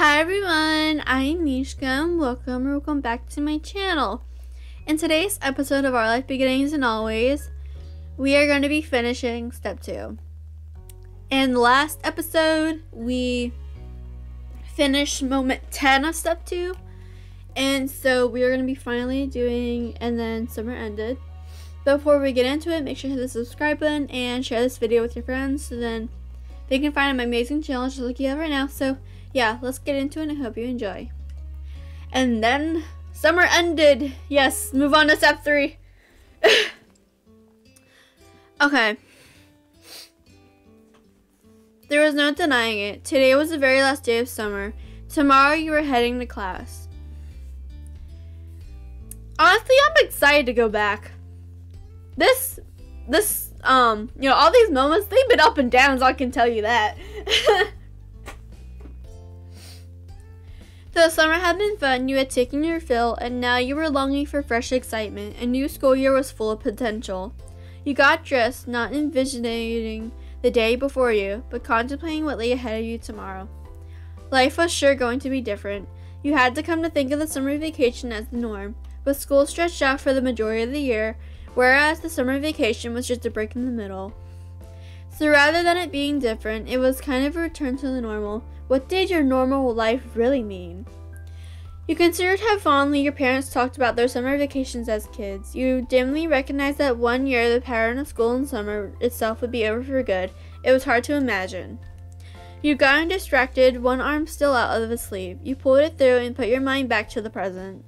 Hi everyone, I'm 𝐬𝐿𝐮 and welcome back to my channel. In today's episode of Our Life Beginnings and Always, we are going to be finishing step 2. In the last episode, we finished moment 10 of step 2, and so we are going to be finally doing and then summer ended. Before we get into it, make sure to hit the subscribe button and share this video with your friends so then they can find my amazing channel just like you have right now. So yeah, let's get into it and I hope you enjoy. And then summer ended. Yes, move on to step 3. Okay. There was no denying it. Today was the very last day of summer. Tomorrow you were heading to class. Honestly, I'm excited to go back. All these moments, they've been up and down, so I can tell you that. Though summer had been fun, you had taken your fill, and now you were longing for fresh excitement. A new school year was full of potential. You got dressed, not envisioning the day before you, but contemplating what lay ahead of you tomorrow. Life was sure going to be different. You had to come to think of the summer vacation as the norm, but school stretched out for the majority of the year, whereas the summer vacation was just a break in the middle. So rather than it being different, it was kind of a return to the normal. What did your normal life really mean? You considered how fondly your parents talked about their summer vacations as kids. You dimly recognized that one year the pattern of school and summer itself would be over for good. It was hard to imagine. You got distracted, one arm still out of his sleeve. You pulled it through and put your mind back to the present.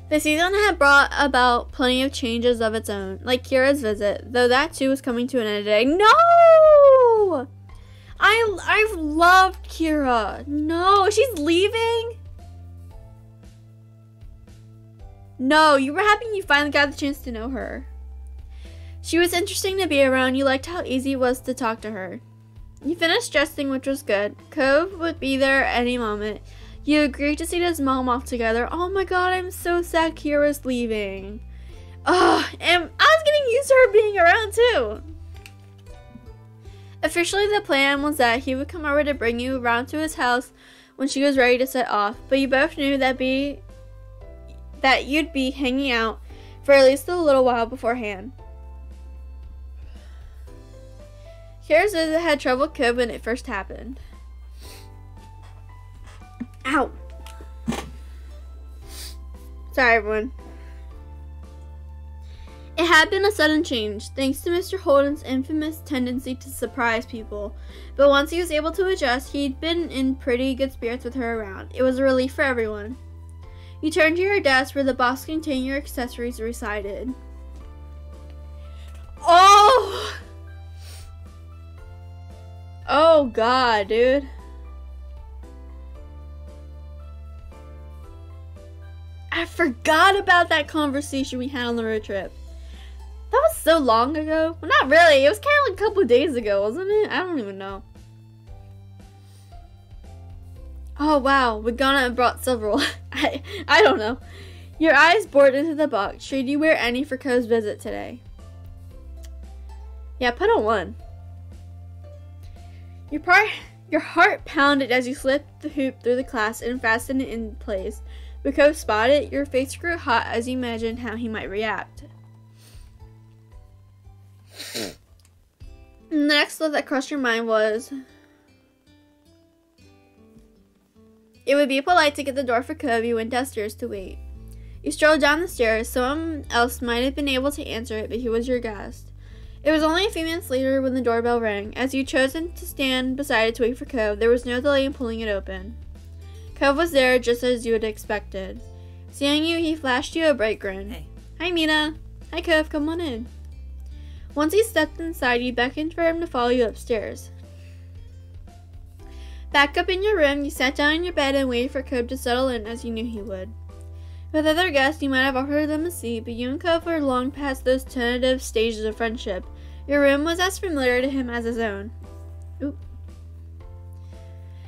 The season had brought about plenty of changes of its own, like Kira's visit, though that too was coming to an end today. No! I've loved Kira. No, she's leaving? No, you were happy you finally got the chance to know her. She was interesting to be around. You liked how easy it was to talk to her. You finished dressing, which was good. Cove would be there any moment. You agreed to see his mom off together. Oh my god, I'm so sad Kira's leaving. Ugh, and I was getting used to her being around too. Officially, the plan was that he would come over to bring you around to his house when she was ready to set off, but you both knew that you'd be hanging out for at least a little while beforehand. Kira's visit had troubled Cove when it first happened. Ow! Sorry, everyone. It had been a sudden change, thanks to Mr. Holden's infamous tendency to surprise people. But once he was able to adjust, he'd been in pretty good spirits with her around. It was a relief for everyone. You turned to your desk where the box containing your accessories resided. Oh! Oh god, dude. I forgot about that conversation we had on the road trip. That was so long ago. Well, not really. It was kind of like a couple of days ago, wasn't it? I don't even know. Oh, wow. We're brought several. I don't know. Your eyes bored into the box. Should you wear any for Cove's visit today? Yeah, put on one. Your heart pounded as you slipped the hoop through the class and fastened it in place. When Cove spotted it, your face grew hot as you imagined how he might react. The next thought that crossed your mind was, it would be polite to get the door for Cove. You went downstairs to wait. You strolled down the stairs. Someone else might have been able to answer it, but he was your guest. It was only a few minutes later when the doorbell rang. As you chosen to stand beside it to wait for Cove, there was no delay in pulling it open. Cove was there just as you had expected. Seeing you, he flashed you a bright grin. Hey. Hi, Mina. Hi, Cove. Come on in. Once he stepped inside, you beckoned for him to follow you upstairs. Back up in your room, you sat down in your bed and waited for Cove to settle in as you knew he would. With other guests, you might have offered them a seat, but you and Cove were long past those tentative stages of friendship. Your room was as familiar to him as his own. Oop.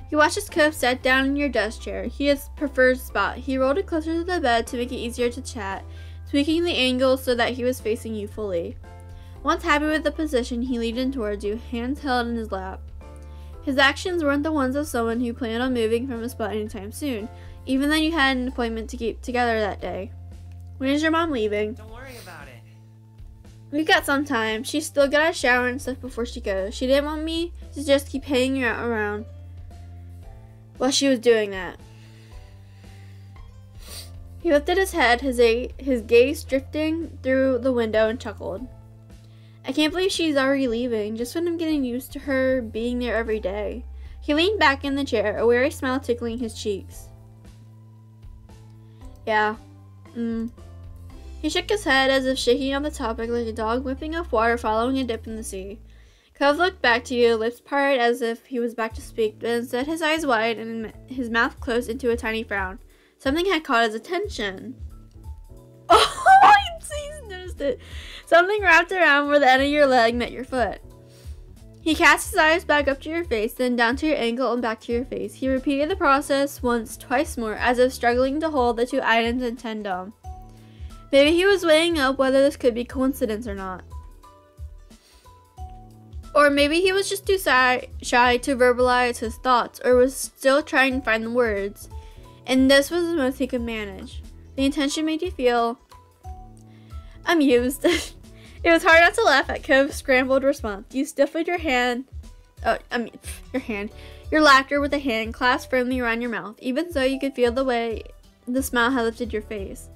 You watched as Cove sat down in your desk chair, his preferred spot. He rolled it closer to the bed to make it easier to chat, tweaking the angle so that he was facing you fully. Once happy with the position, he leaned in towards you, hands held in his lap. His actions weren't the ones of someone who planned on moving from his spot anytime soon, even though you had an appointment to keep together that day. When is your mom leaving? Don't worry about it. We've got some time. She's still got a shower and stuff before she goes. She didn't want me to just keep hanging out around while she was doing that. He lifted his head, his gaze drifting through the window, and chuckled. I can't believe she's already leaving, just when I'm getting used to her being there every day. He leaned back in the chair, a weary smile tickling his cheeks. Yeah. He shook his head as if shaking on the topic like a dog whipping off water following a dip in the sea. Cove looked back to you, lips parted as if he was back to speak, but instead his eyes wide and his mouth closed into a tiny frown. Something had caught his attention. Oh, I noticed it. Something wrapped around where the end of your leg met your foot. He cast his eyes back up to your face, then down to your ankle and back to your face. He repeated the process once, twice more, as if struggling to hold the two items in tandem. Maybe he was weighing up whether this could be coincidence or not. Or maybe he was just too shy to verbalize his thoughts, or was still trying to find the words. And this was the most he could manage. The intention made you feel amused. It was hard not to laugh at Cove's scrambled response. You stiffened your laughter with a hand clasped firmly around your mouth. Even so, you could feel the way the smile had lifted your face.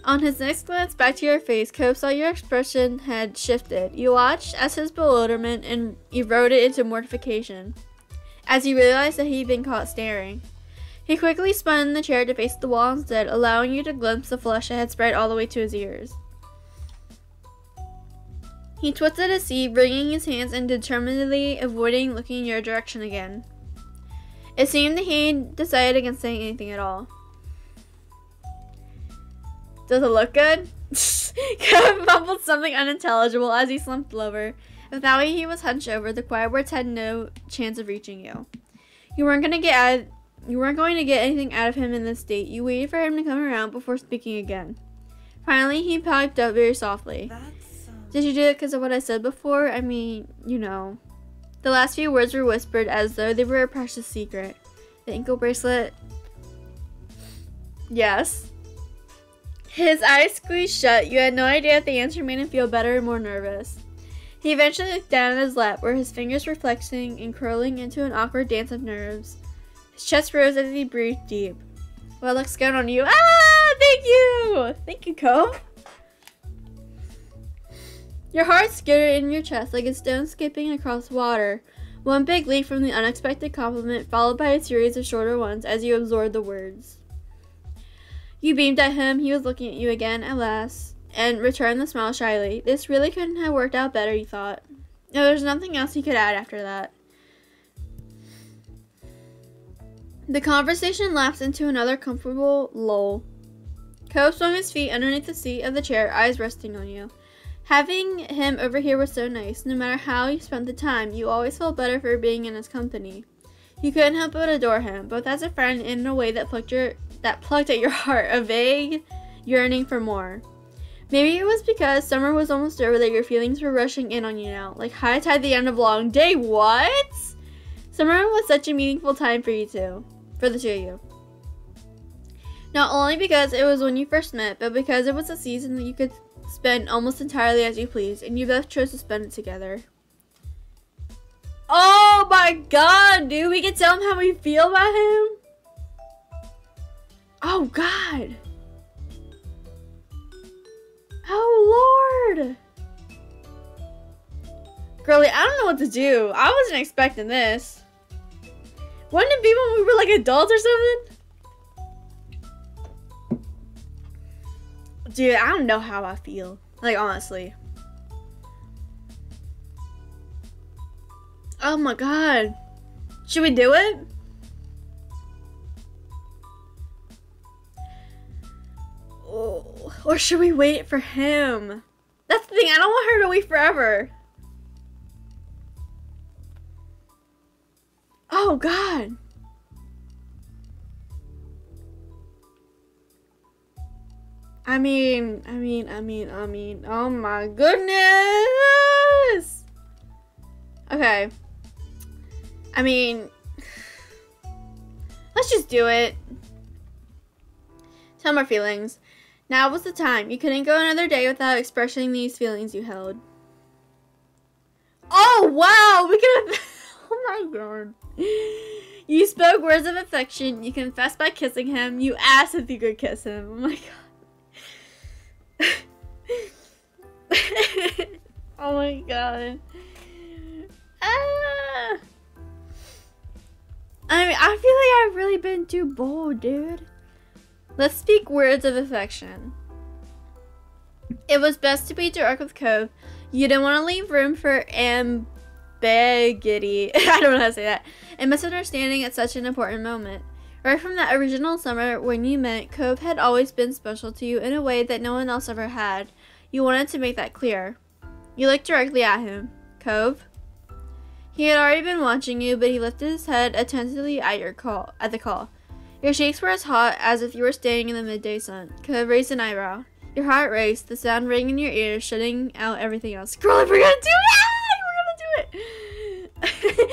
On his next glance back to your face, Cove saw your expression had shifted. You watched as his bewilderment and eroded into mortification, as he realized that he'd been caught staring. He quickly spun in the chair to face the wall instead, allowing you to glimpse the flush that had spread all the way to his ears. He twisted his seat, wringing his hands and determinedly avoiding looking in your direction again. It seemed that he'd decided against saying anything at all. Does it look good? Kevin mumbled something unintelligible as he slumped over. With now he was hunched over, the quiet words had no chance of reaching you. You weren't going to get anything out of him in this state. You waited for him to come around before speaking again. Finally, he piped up very softly. Did you do it because of what I said before? I mean, you know. The last few words were whispered as though they were a precious secret. The ankle bracelet. Yes. His eyes squeezed shut. You had no idea if the answer made him feel better or more nervous. He eventually looked down at his lap, where his fingers were flexing and curling into an awkward dance of nerves. His chest rose as he breathed deep. What looks good on you? Ah! Thank you! Thank you, Cove. Your heart skidded in your chest like a stone skipping across water. One big leap from the unexpected compliment, followed by a series of shorter ones as you absorbed the words. You beamed at him. He was looking at you again at last, and returned the smile shyly. This really couldn't have worked out better, you thought. No, there's nothing else he could add after that. The conversation lapsed into another comfortable lull. Cove swung his feet underneath the seat of the chair, eyes resting on you. Having him over here was so nice. No matter how you spent the time, you always felt better for being in his company. You couldn't help but adore him, both as a friend and in a way that plucked at your heart, a vague yearning for more. Maybe it was because summer was almost over that your feelings were rushing in on you now, like high tide the end of a long day. What? Summer was such a meaningful time for the two of you. Not only because it was when you first met, but because it was a season that you could spend almost entirely as you pleased, and you both chose to spend it together. Oh my god, dude, we can tell him how we feel about him? Oh god. Oh lord. Girlie, I don't know what to do. I wasn't expecting this. Wouldn't it be when we were like adults or something? Dude, I don't know how I feel. Like, honestly. Oh my god. Should we do it? Oh, or should we wait for him? That's the thing. I don't want her to wait forever. Oh god. I mean, oh my goodness! Okay. I mean, let's just do it. Tell my feelings. Now was the time. You couldn't go another day without expressing these feelings you held. Oh, wow. We could have... Oh, my God. You spoke words of affection. You confessed by kissing him. You asked if you could kiss him. Oh, my God. Oh, my God. Ah. I mean, I feel like I've really been too bold, dude. Let's speak words of affection. It was best to be direct with Cove. You didn't want to leave room for ambiguity. I don't know how to say that. And misunderstanding at such an important moment. Right from that original summer when you met, Cove had always been special to you in a way that no one else ever had. You wanted to make that clear. You looked directly at him. Cove? He had already been watching you, but he lifted his head attentively at the call. Your cheeks were as hot as if you were standing in the midday sun. Cove raised an eyebrow. Your heart raced, the sound rang in your ears, shutting out everything else. Girl, if we're gonna do it! We're gonna do it!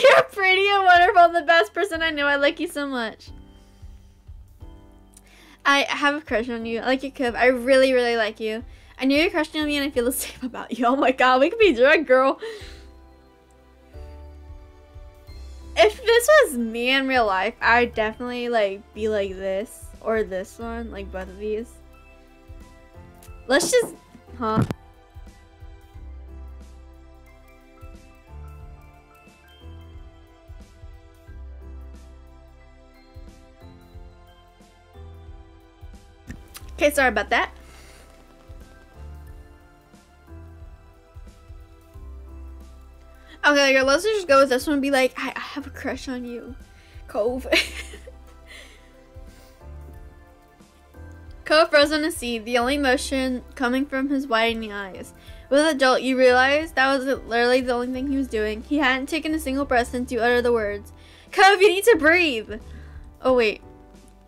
You're pretty and wonderful, the best person I know. I like you so much. I have a crush on you. I like you, Cove. I really, really like you. I knew you're crushing on me and I feel the same about you. Oh my God, we could be drunk, girl. If this was me in real life, I'd definitely like be like this or this one, like both of these. Let's just, huh? Okay, sorry about that. Okay, girl, let's just go with this one and be like, I have a crush on you, Cove. Cove froze in a seat, the only emotion coming from his widening eyes. With an adult, you realized that was literally the only thing he was doing. He hadn't taken a single breath since you uttered the words. Cove, you need to breathe! Oh, wait.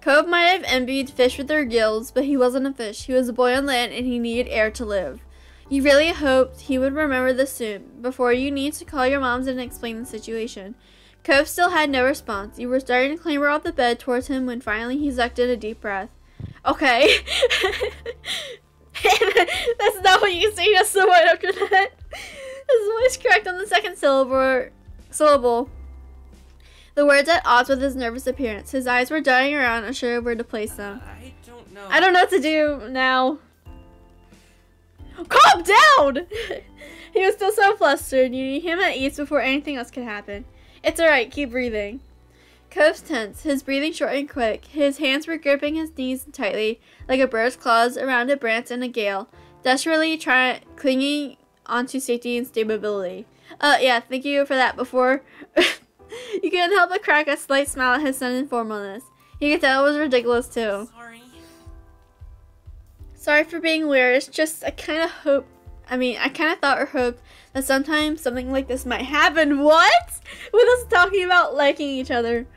Cove might have envied fish with their gills, but he wasn't a fish. He was a boy on land, and he needed air to live. You really hoped he would remember this soon, before you need to call your moms and explain the situation. Cove still had no response. You were starting to clamber off the bed towards him when finally he sucked in a deep breath. Okay. That's not what you say just so right after that. His voice cracked on the second syllable. The words at odds with his nervous appearance. His eyes were darting around, unsure of where to place them. I don't know. I don't know what to do now. Calm down! He was still so flustered. You need him at ease before anything else could happen. It's alright, keep breathing. Cove's tense, his breathing short and quick. His hands were gripping his knees tightly, like a bird's claws around a branch in a gale, desperately clinging onto safety and stability. Yeah, thank you for that before. You couldn't help but crack a slight smile at his sudden formalness. You could tell it was ridiculous too. Sorry for being weird. It's just I kind of thought or hoped that sometimes something like this might happen. What? With us talking about liking each other.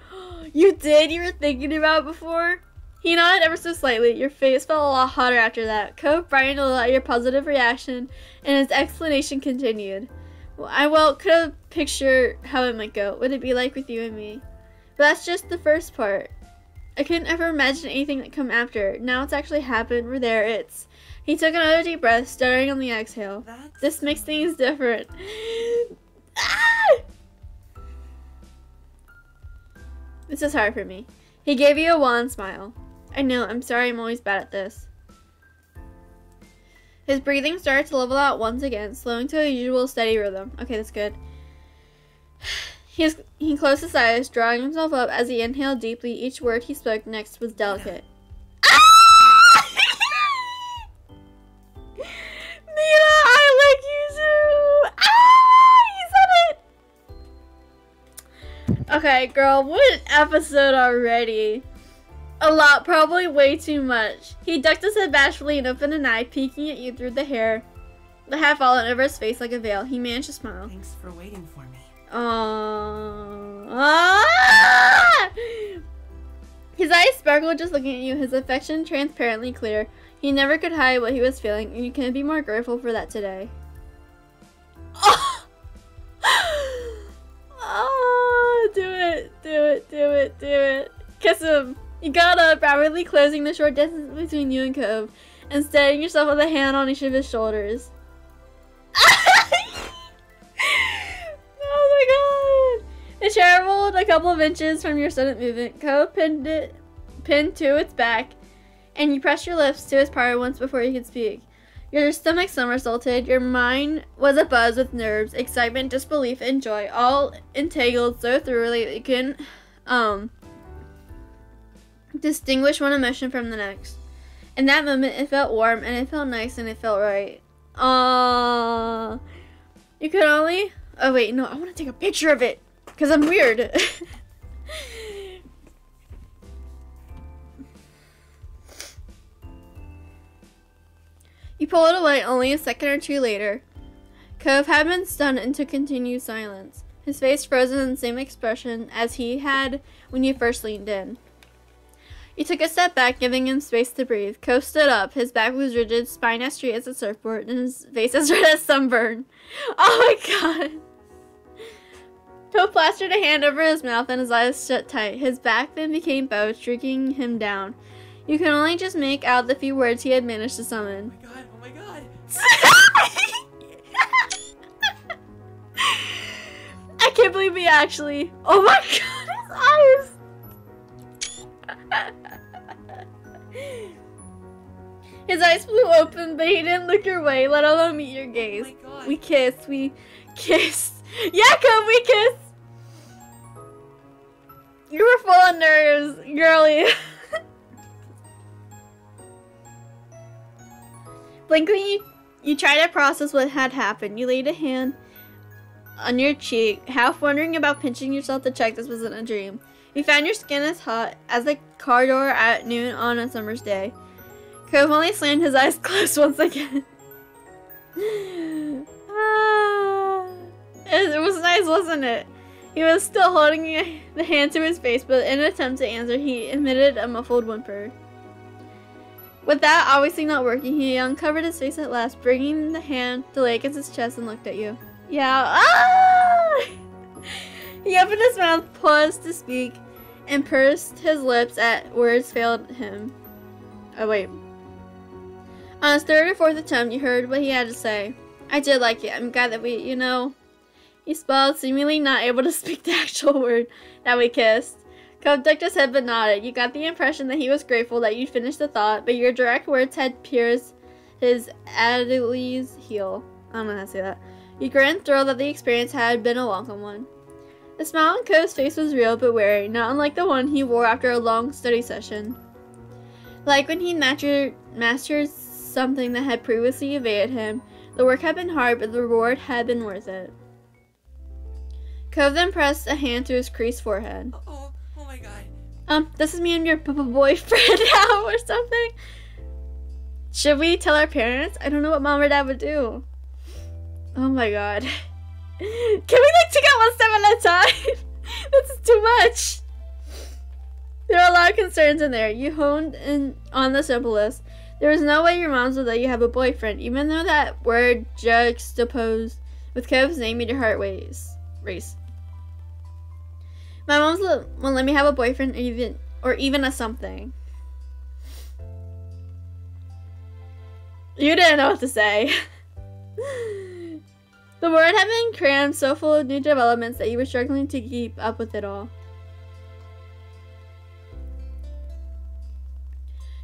You did? You were thinking about it before? He nodded ever so slightly. Your face felt a lot hotter after that. Cove brightened a little at your positive reaction, and his explanation continued. Well, could have pictured how it might go. What it'd be like with you and me. But that's just the first part. I couldn't ever imagine anything that come after. Now it's actually happened. We're there. He took another deep breath, stuttering on the exhale. This makes things different. Ah! This is hard for me. He gave you a wan smile. I know. I'm sorry. I'm always bad at this. His breathing started to level out once again, slowing to a usual steady rhythm. Okay, that's good. He closed his eyes, drawing himself up as he inhaled deeply. Each word he spoke next was delicate. Ah! Nina, I like you too! Ah! He said it! Okay, girl, what an episode already. A lot, probably way too much. He ducked his head bashfully and opened an eye, peeking at you through the hair that had fallen over his face like a veil. He managed to smile. Thanks for waiting for me. Ah! His eyes sparkled just looking at you, his affection transparently clear. He never could hide what he was feeling, and you couldn't be more grateful for that today. Oh! Oh! it, do it, do it. Kiss him. You got up, rapidly closing the short distance between you and Cove, and steadying yourself with a hand on each of his shoulders. Oh my god! It traveled a couple of inches from your sudden movement. Cove pinned to its back, and you pressed your lips to his part once before you could speak. Your stomach somersaulted. Your mind was abuzz with nerves, excitement, disbelief, and joy, all entangled so thoroughly that you couldn't distinguish one emotion from the next. In that moment, it felt warm, and it felt nice, and it felt right. You could only... Oh, wait, no, I want to take a picture of it, because I'm weird. You pulled it away only a second or two later. Cove had been stunned into continued silence, his face frozen in the same expression as he had when you first leaned in. You took a step back, giving him space to breathe. Cove stood up. His back was rigid, spine as straight as a surfboard, and his face as red as sunburn. Oh my god! Cove plastered a hand over his mouth and his eyes shut tight. His back then became bowed, streaking him down. You could only just make out the few words he had managed to summon. Oh my god, oh my god! I can't believe he actually... Oh my god, his eyes! His eyes flew open, but he didn't look your way, let alone meet your gaze. Oh my god. We kissed. Yeah, Cove, we kissed! You were full of nerves, girly. Blankly, you tried to process what had happened. You laid a hand on your cheek, half wondering about pinching yourself to check this wasn't a dream. You found your skin as hot as the car door at noon on a summer's day. Cove only slammed his eyes closed once again. It was nice, wasn't it? He was still holding the hand to his face, but in an attempt to answer, he emitted a muffled whimper. With that obviously not working, he uncovered his face at last, bringing the hand to lay against his chest and looked at you. Yeah. Ah! He opened his mouth, paused to speak, and pursed his lips at words failed him. Oh, wait. On his third or fourth attempt, you heard what he had to say. I did like it. I'm glad that we, He spelled, seemingly not able to speak the actual word, that we kissed. Cove ducked his head but nodded. You got the impression that he was grateful that you'd finished the thought, but your direct words had pierced his Achilles heel. I don't know how to say that. You grinned, thrilled that the experience had been a welcome one. The smile on Cove's face was real but wary, not unlike the one he wore after a long study session. Like when he mastered something that had previously evaded him, the work had been hard, but the reward had been worth it. Cove then pressed a hand to his creased forehead. Oh my god. This is me and your boyfriend now or something? Should we tell our parents? I don't know what mom or dad would do. Oh my god. Can we take it one step at a time? That's too much. There are a lot of concerns in there. You honed in on the simplest. There was no way your moms would let you have a boyfriend, even though that word juxtaposed with Cove's name made your heart race. My mom's won't let me have a boyfriend or even a something. You didn't know what to say. The word had been crammed so full of new developments that you were struggling to keep up with it all.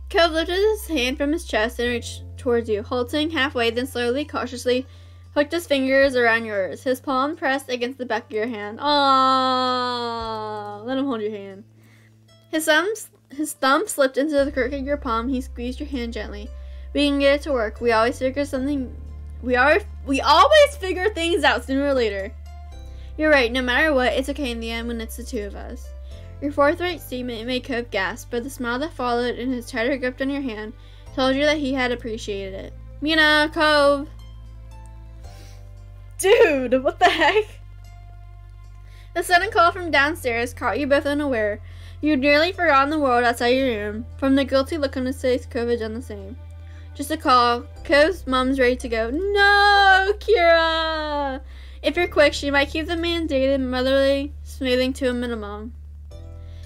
Cove lifted his hand from his chest and reached towards you, halting halfway, then slowly, cautiously hooked his fingers around yours, his palm pressed against the back of your hand. Aww, let him hold your hand. His thumb slipped into the crook of your palm. He squeezed your hand gently. We can get it to work. We always figure things out sooner or later. You're right. No matter what, it's okay in the end when it's the two of us. Your forthright statement made Cove gasp, but the smile that followed and his tighter grip on your hand told you that he had appreciated it. Mina, Cove. Dude, what the heck? The sudden call from downstairs caught you both unaware. You'd nearly forgotten the world outside your room. From the guilty look on his face, Cove had done the same. Just a call. Cove's mom's ready to go. No, Kira! If you're quick, she might keep the mandated motherly smoothing to a minimum.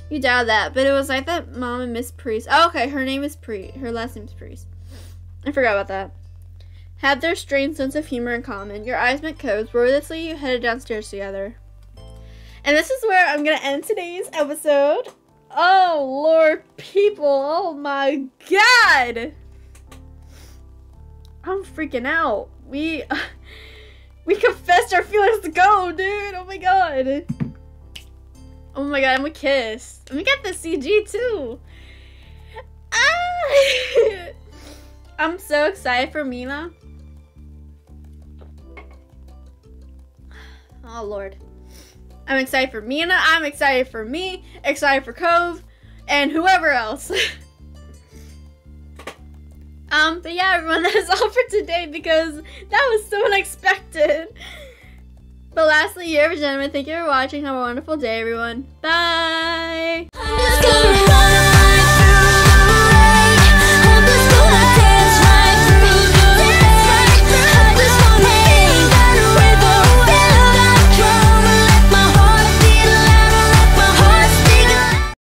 You doubt that, but it was like that Mom and Miss Priest. Oh, okay, her name is Priest. Her last name is Priest. I forgot about that. Had their strange sense of humor in common. Your eyes met codes. Wordlessly, you headed downstairs together. And this is where I'm going to end today's episode. Oh, Lord, people. Oh, my God. I'm freaking out. We confessed our feelings to go, dude. Oh, my God. Oh, my God, I'm a kiss. And we got the CG, too. Ah! I'm so excited for Mina. Oh, Lord. I'm excited for Mina. I'm excited for me. Excited for Cove. And whoever else. But yeah, everyone, that is all for today because that was so unexpected. But lastly, you, gentlemen, thank you for watching. Have a wonderful day, everyone. Bye!